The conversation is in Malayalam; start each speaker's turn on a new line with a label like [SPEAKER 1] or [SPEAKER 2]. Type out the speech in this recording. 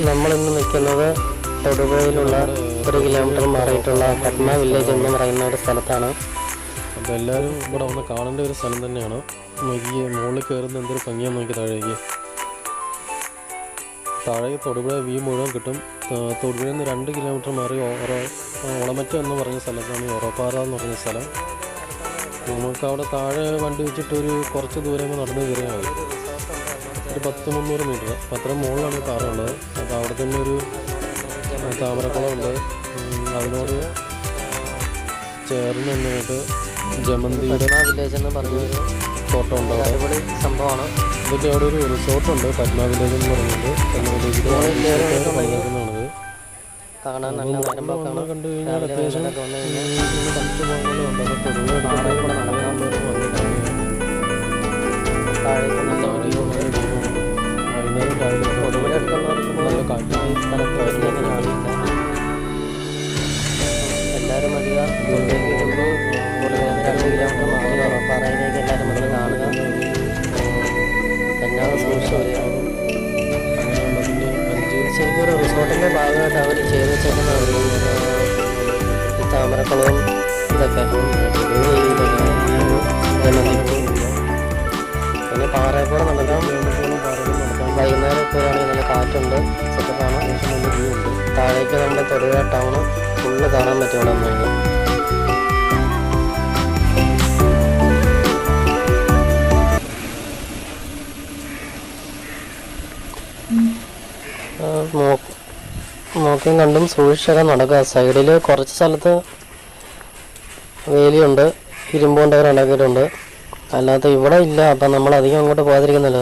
[SPEAKER 1] നമ്മളിന്ന് നിൽക്കുന്നത് തൊടുപുഴയിലുള്ള 1 കിലോമീറ്റർ മാറിയിട്ടുള്ള പത്മ വില്ലേജ് എന്ന് പറയുന്ന ഒരു സ്ഥലത്താണ്.
[SPEAKER 2] അപ്പോൾ എല്ലാവരും ഇവിടെ വന്ന് കാണേണ്ട ഒരു സ്ഥലം തന്നെയാണ്. നോക്കി മുകളിൽ കയറുന്ന എന്തൊരു ഭംഗിയാണ്. നോക്കി താഴേക്ക് തൊടുപുഴ വ്യൂ മുഴുവൻ കിട്ടും. തൊടുപുഴയിൽ നിന്ന് 2 കിലോമീറ്റർ മാറി ഒളമറ്റം എന്ന് പറഞ്ഞ സ്ഥലത്താണ് ഒറപ്പാറ എന്ന് പറഞ്ഞ സ്ഥലം. നമുക്ക് അവിടെ താഴെ വണ്ടി വെച്ചിട്ടൊരു കുറച്ച് ദൂരം നടന്ന് കയറിയാൽ മതി. ഒരു 100-300 മീറ്റർ അത്ര മുകളിലാണ് ഈ പാറയുള്ളത്. അപ്പോൾ അവിടെ തന്നെ ഒരു താമരക്കുളമുണ്ട്. അതിനോട് ചേർന്ന് തന്നെയായിട്ട് ജമന്തിയുടെ
[SPEAKER 1] വില്ലേജ് എന്ന് പറഞ്ഞൊരു
[SPEAKER 2] ഫോട്ടോ ഉണ്ട്.
[SPEAKER 1] അടിപൊളി സംഭവമാണ്.
[SPEAKER 2] ഇതൊക്കെ അവിടെ ഒരു റിസോർട്ടുണ്ട്, പത്മ വില്ലേജ് എന്ന് പറയുന്നത്. പണിയാക്കുന്നതാണത്.
[SPEAKER 1] കാണാൻ നല്ല വരമ്പൊക്കെയാണ്.
[SPEAKER 2] കണ്ടു കഴിഞ്ഞാൽ അത്യാവശ്യം കണ്ടു പോകുന്നുണ്ട്. അപ്പോൾ പൊതുവെ വൈകുന്നേരം രാവിലെ
[SPEAKER 1] തൊടുപുഴ
[SPEAKER 2] നല്ല കാറ്റായി
[SPEAKER 1] എല്ലാവരും അധിക 2 കിലോമീറ്റർ മാറി ഉറപ്പാറയിലേക്ക് എല്ലാവരും വന്ന് കാണുക. കന്യാകുമാരി സൂക്ഷിച്ചു വരിക. ശരിക്കും ഒരു റിസോർട്ടിൻ്റെ ഭാഗമായിട്ട് അവർ ചെയ്ത് വെച്ചേക്കുന്ന ഈ താമരക്കുളവും ഇതൊക്കെ പിന്നെ പാറയിൽ കൂടെ നടക്കാം. വൈകുന്നേരം പോവുകയാണെങ്കിൽ നല്ല കാറ്റുണ്ട്, സെറ്റപ്പാണ്. നല്ല വ്യൂ ഉണ്ട്. താഴേക്ക് നമ്മുടെ തൊടുപുഴ ടൗണ് ഫുള്ള് കാണാൻ പറ്റും ഇവിടെ വന്നു കഴിഞ്ഞാൽ. നോക്കിയും കണ്ടും സൂക്ഷിച്ചൊക്കെ നടക്കുക. സൈഡിൽ കുറച്ച് സ്ഥലത്ത് വേലിയുണ്ട്, ഇരുമ്പ് കൊണ്ടവർ ഉണ്ടാക്കിയിട്ടുണ്ട്. അല്ലാത്ത ഇവിടെ ഇല്ല. അപ്പം നമ്മൾ അധികം അങ്ങോട്ട് പോകാതിരിക്കുന്നില്ല.